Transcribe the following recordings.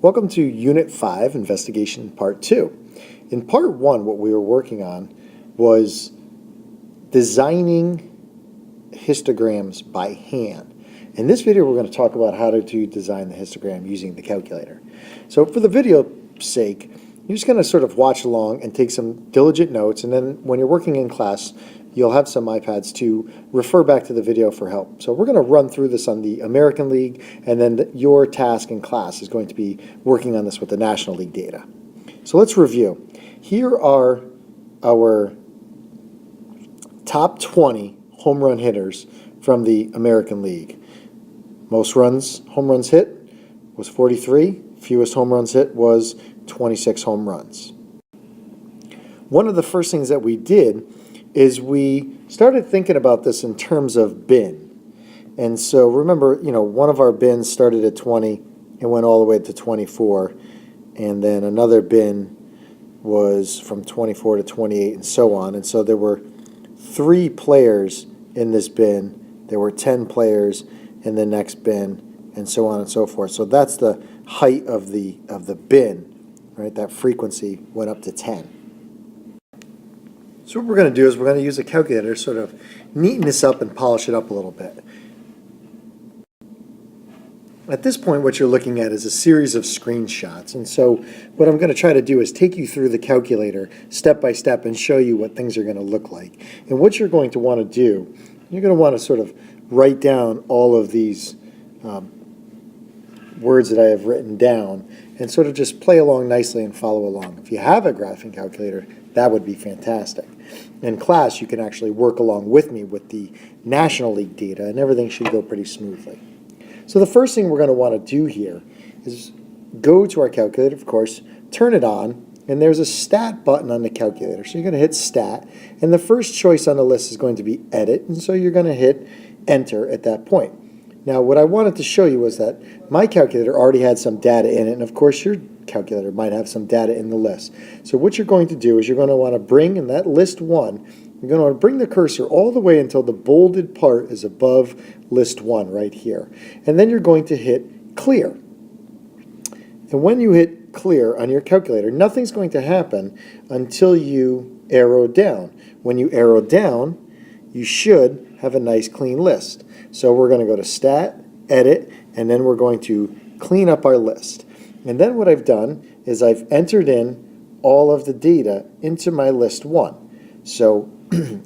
Welcome to Unit 5, Investigation Part 2. In Part 1, what we were working on was designing histograms by hand. In this video, we're going to talk about how to design the histogram using the calculator. So for the video sake, you're just going to sort of watch along and take some diligent notes, and then when you're working in class, you'll have some iPads to refer back to the video for help. So we're going to run through this on the American League, and then your task in class is going to be working on this with the National League data. So let's review. Here are our top 20 home run hitters from the American League. Most home runs hit was 43. Fewest home runs hit was 26 home runs. One of the first things that we did is we started thinking about this in terms of bin. And so remember, one of our bins started at 20 and went all the way to 24. And then another bin was from 24 to 28 and so on. And so there were 3 players in this bin. There were 10 players in the next bin and so on and so forth. So that's the height of the bin, right? That frequency went up to 10. So what we're going to do is we're going to use a calculator to sort of neaten this up and polish it up a little bit. At this point, what you're looking at is a series of screenshots. And so what I'm going to try to do is take you through the calculator step by step and show you what things are going to look like. And what you're going to want to do, you're going to want to sort of write down all of these words that I have written down and sort of just play along nicely and follow along. If you have a graphing calculator, that would be fantastic. In class, you can actually work along with me with the National League data, and everything should go pretty smoothly. So the first thing we're going to want to do here is go to our calculator, of course, turn it on, and there's a stat button on the calculator. So you're going to hit stat, and the first choice on the list is going to be edit, and so you're going to hit enter at that point. Now, what I wanted to show you was that my calculator already had some data in it, and of course your calculator might have some data in the list. So what you're going to do is you're going to want to bring in that list 1, you're going to want to bring the cursor all the way until the bolded part is above list 1 right here. And then you're going to hit clear. And when you hit clear on your calculator, nothing's going to happen until you arrow down. When you arrow down, you should have a nice clean list. So we're going to go to Stat, Edit, and then we're going to clean up our list. And then what I've done is I've entered in all of the data into my list 1. So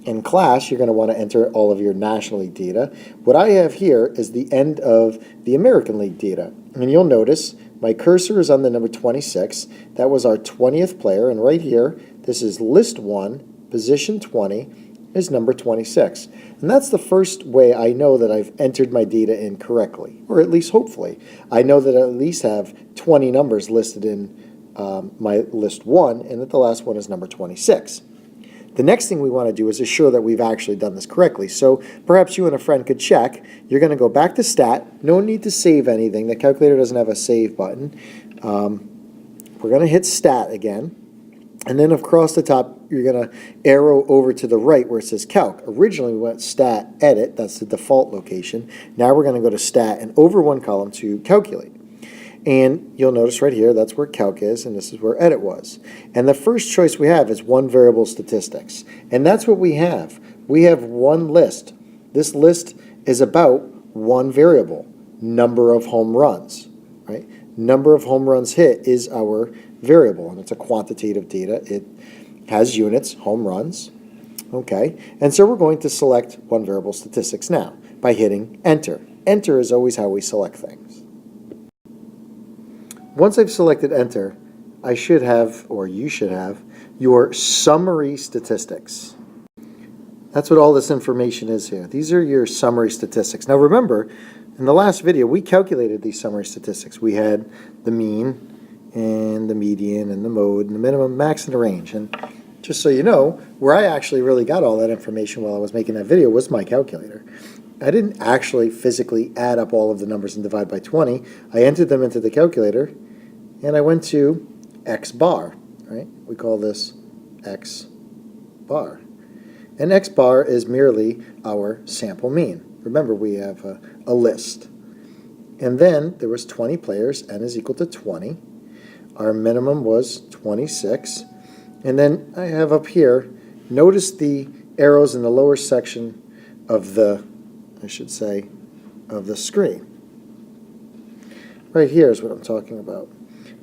in class, you're going to want to enter all of your National League data. What I have here is the end of the American League data. And you'll notice my cursor is on the number 26. That was our 20th player. And right here, this is list 1, position 20. Is number 26. And that's the first way I know that I've entered my data in correctly, or at least hopefully. I know that I at least have 20 numbers listed in my list 1, and that the last one is number 26. The next thing we want to do is assure that we've actually done this correctly. So perhaps you and a friend could check. You're going to go back to stat. No need to save anything. The calculator doesn't have a save button. We're going to hit stat again. And then across the top, you're going to arrow over to the right where it says calc. Originally, we went stat, edit. That's the default location. Now we're going to go to stat and over one column to calculate. And you'll notice right here, that's where calc is, and this is where edit was. And the first choice we have is one variable statistics. And that's what we have. We have one list. This list is about one variable, number of home runs, right? Number of home runs hit is our variable, and it's a quantitative data. It has units, home runs, okay? And so we're going to select one variable statistics now by hitting enter. Enter is always how we select things. Once I've selected enter, I should have, or you should have, your summary statistics. That's what all this information is here. These are your summary statistics. Now remember, in the last video, we calculated these summary statistics. We had the mean, and the median, and the mode, and the minimum, max, and the range. And just so you know, where I actually really got all that information while I was making that video was my calculator. I didn't actually physically add up all of the numbers and divide by 20. I entered them into the calculator, and I went to X bar, right? We call this X bar. And X bar is merely our sample mean. Remember, we have a list. And then there was 20 players, n is equal to 20. Our minimum was 26. And then I have up here, notice the arrows in the lower section of the, I should say, of the screen. Right here is what I'm talking about.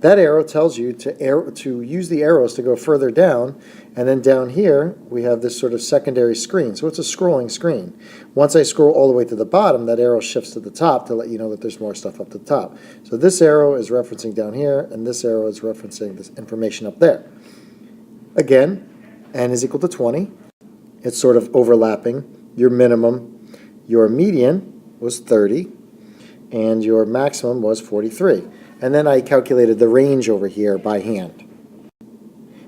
That arrow tells you to use the arrows to go further down, and then down here we have this sort of secondary screen. So it's a scrolling screen. Once I scroll all the way to the bottom, that arrow shifts to the top to let you know that there's more stuff up the top. So this arrow is referencing down here, and this arrow is referencing this information up there. Again, n is equal to 20. It's sort of overlapping. Your minimum, your median was 30, and your maximum was 43. And then I calculated the range over here by hand.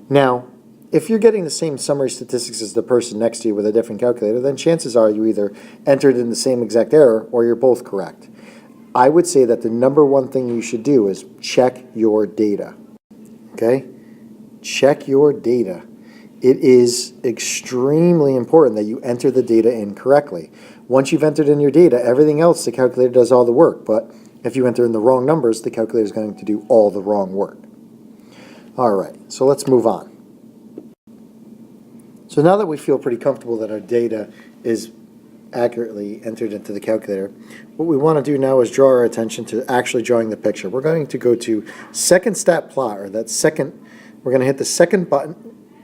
Now, if you're getting the same summary statistics as the person next to you with a different calculator, then chances are you either entered in the same exact error or you're both correct. I would say that the number one thing you should do is check your data. Okay? Check your data. It is extremely important that you enter the data in correctly. Once you've entered in your data, everything else, the calculator does all the work. But if you enter in the wrong numbers, the calculator is going to do all the wrong work. All right, so let's move on. So now that we feel pretty comfortable that our data is accurately entered into the calculator, what we want to do now is draw our attention to actually drawing the picture. We're going to go to second stat plot, or that second, we're going to hit the second button,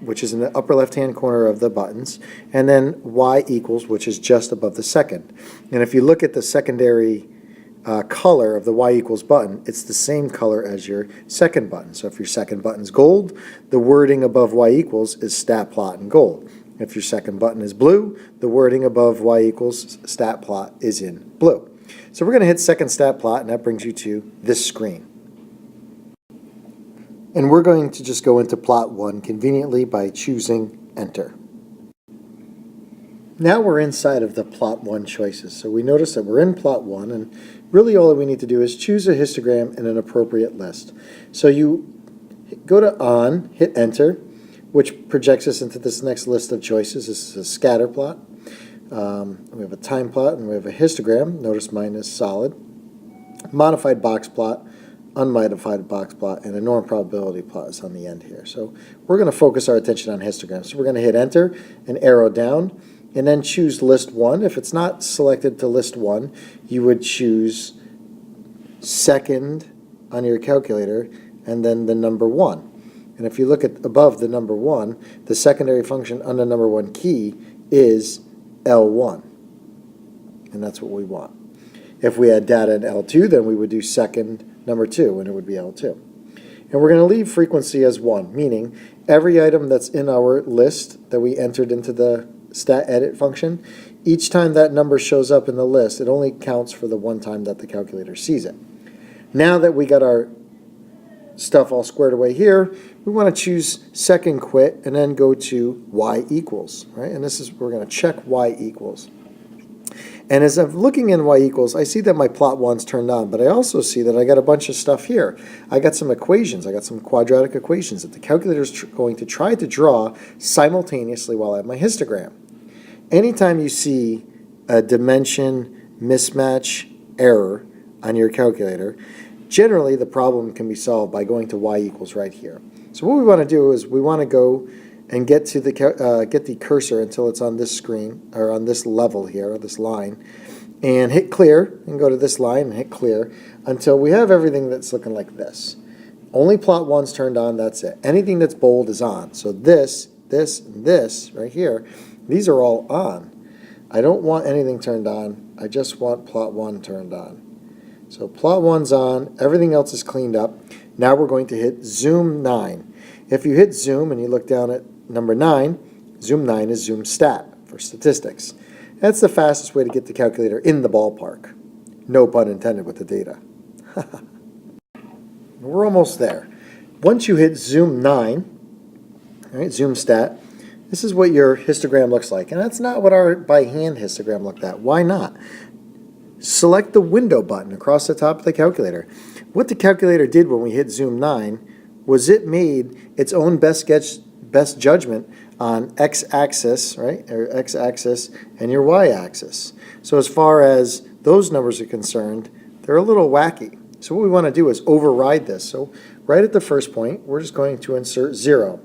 which is in the upper left-hand corner of the buttons, and then y equals, which is just above the second. And if you look at the secondary color of the y equals button, it's the same color as your second button. So if your second button's gold, the wording above y equals is stat plot in gold. If your second button is blue, the wording above y equals stat plot is in blue. So we're going to hit second stat plot, and that brings you to this screen. And we're going to just go into plot 1 conveniently by choosing enter. Now we're inside of the plot 1 choices. So we notice that we're in plot 1, and really all we need to do is choose a histogram in an appropriate list. So you go to on, hit enter, which projects us into this next list of choices. This is a scatter plot. We have a time plot, and we have a histogram. Notice mine is solid. Modified box plot, unmodified box plot, and a norm probability plot is on the end here. So we're going to focus our attention on histograms. So we're going to hit enter and arrow down, and then choose list 1. If it's not selected to list 1, you would choose second on your calculator and then the number 1. And if you look at above the number 1, the secondary function on the number 1 key is L1. And that's what we want. If we had data in L2, then we would do second number 2, and it would be L2. And we're going to leave frequency as 1, meaning every item that's in our list that we entered into the stat edit function, each time that number shows up in the list, it only counts for the one time that the calculator sees it. Now that we got our stuff all squared away here, we want to choose second quit and then go to y equals, right? And this is, we're going to check y equals. And as I'm looking in y equals, I see that my plot 1's turned on, but I also see that I got a bunch of stuff here. I got some equations, I got some quadratic equations that the calculator is going to try to draw simultaneously while I have my histogram. Anytime you see a dimension mismatch error on your calculator, generally the problem can be solved by going to y equals right here. So what we want to do is we want to go and get to the get the cursor until it's on this screen, or on this level here, or this line, and hit clear, and go to this line and hit clear until we have everything that's looking like this. Only plot 1's turned on, that's it. Anything that's bold is on. So this, and this right here, these are all on. I don't want anything turned on, I just want plot 1 turned on. So plot 1's on, everything else is cleaned up. Now we're going to hit zoom 9. If you hit zoom and you look down at number 9, zoom 9 is zoom stat for statistics. That's the fastest way to get the calculator in the ballpark. No pun intended with the data. We're almost there. Once you hit zoom 9, right, zoom stat, this is what your histogram looks like. And that's not what our by hand histogram looked at. Why not? Select the window button across the top of the calculator. What the calculator did when we hit zoom 9 was it made its own best judgment on x-axis, right, or x-axis and your y-axis. So as far as those numbers are concerned, they're a little wacky. So what we want to do is override this. So right at the first point, we're just going to insert 0.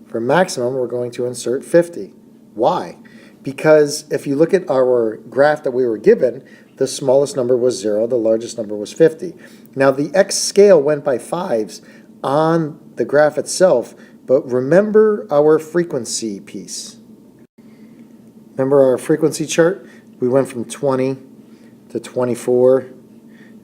For maximum, we're going to insert 50. Why? Because if you look at our graph that we were given, the smallest number was 0, the largest number was 50. Now the X scale went by 5s on the graph itself, but remember our frequency piece. Remember our frequency chart? We went from 20 to 24,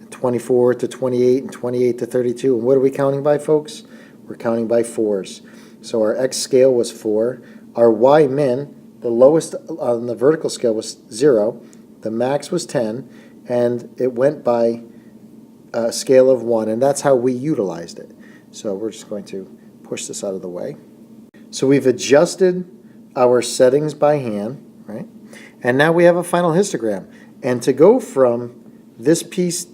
24 to 28, and 28 to 32. And what are we counting by, folks? We're counting by 4s. So our X scale was 4. Our Y min, the lowest on the vertical scale, was 0. The max was 10. And it went by a scale of 1. And that's how we utilized it. So we're just going to push this out of the way. So we've adjusted our settings by hand, right? And now we have a final histogram. And to go from this piece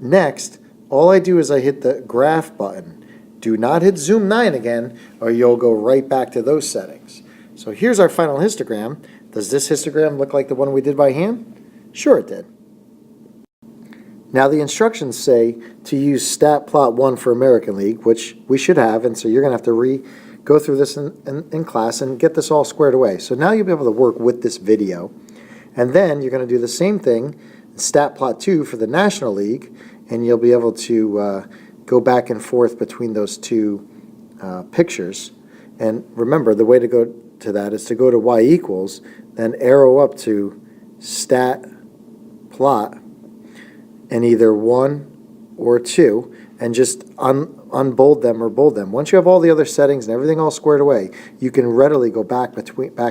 next, all I do is I hit the graph button. Do not hit zoom 9 again, or you'll go right back to those settings. So here's our final histogram. Does this histogram look like the one we did by hand? Sure it did. Now the instructions say to use StatPlot1 for American League, which we should have, and so you're going to have to go through this in class and get this all squared away. So now you'll be able to work with this video. And then you're going to do the same thing, StatPlot2 for the National League, and you'll be able to go back and forth between those two pictures. And remember, the way to go to that is to go to y equals, then arrow up to stat plot, and either 1 or 2, and just unbold them or bold them. Once you have all the other settings and everything all squared away, you can readily go back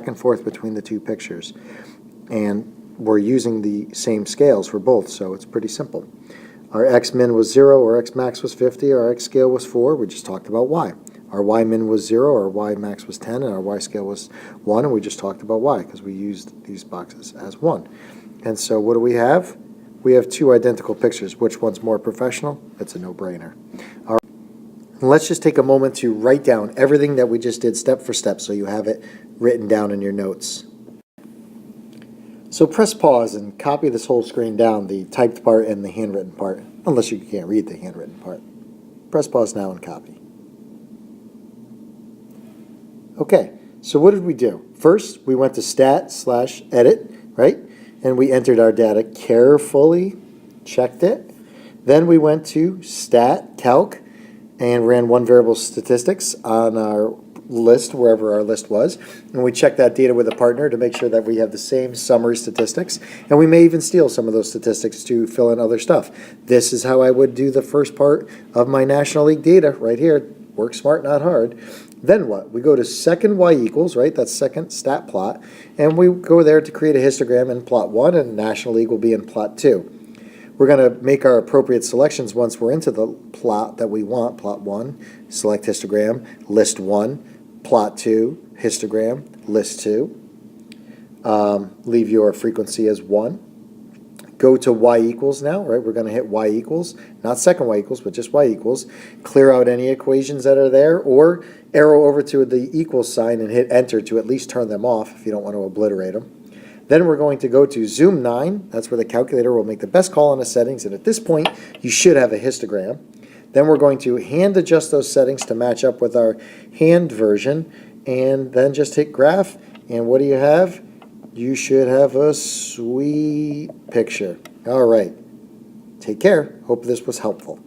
and forth between the two pictures. And we're using the same scales for both, so it's pretty simple. Our X min was 0, our X max was 50, our X scale was 4. We just talked about Y. Our Y min was 0, our Y max was 10, and our Y scale was 1, and we just talked about Y because we used these boxes as 1. And so what do we have? We have two identical pictures. Which one's more professional? It's a no-brainer. All right. And let's just take a moment to write down everything that we just did step for step so you have it written down in your notes. So press pause and copy this whole screen down, the typed part and the handwritten part, unless you can't read the handwritten part. Press pause now and copy. Okay, so what did we do? First, we went to stat/edit, right? And we entered our data carefully, checked it. Then we went to stat calc and ran one variable statistics on our list, wherever our list was, and we checked that data with a partner to make sure that we have the same summary statistics, and we may even steal some of those statistics to fill in other stuff. This is how I would do the first part of my National League data right here. Work smart, not hard. Then what? We go to second y equals, right? That's second stat plot, and we go there to create a histogram in plot 1, and National League will be in plot 2. We're going to make our appropriate selections once we're into the plot that we want. Plot 1, select histogram, list 1, plot 2, histogram, list 2. Leave your frequency as 1. Go to y equals now, right? We're going to hit y equals, not second y equals, but just y equals. Clear out any equations that are there, or arrow over to the equal sign and hit enter to at least turn them off if you don't want to obliterate them. Then we're going to go to zoom 9. That's where the calculator will make the best call on the settings, and at this point, you should have a histogram. Then we're going to hand adjust those settings to match up with our hand version, and then just hit graph, and what do you have? You should have a sweet picture. All right. Take care. Hope this was helpful.